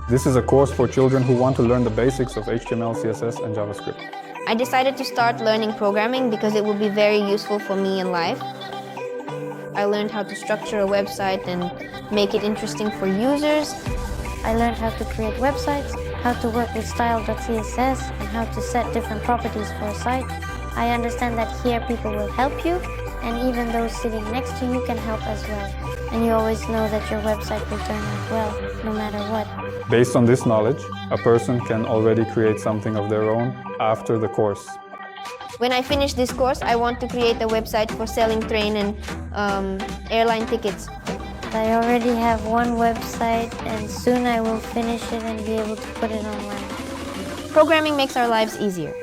This is a course for children who want to learn the basics of HTML, CSS, and JavaScript. I decided to start learning programming because it would be very useful for me in life. I learned how to structure a website and make it interesting for users. I learned how to create websites, how to work with style.css, and how to set different properties for a site. I understand that here people will help you, and even those sitting next to you can help as well. And you always know that your website will turn out well, no matter what. Based on this knowledge, a person can already create something of their own after the course. When I finish this course, I want to create a website for selling train and airline tickets. I already have one website, and soon I will finish it and be able to put it online. Programming makes our lives easier.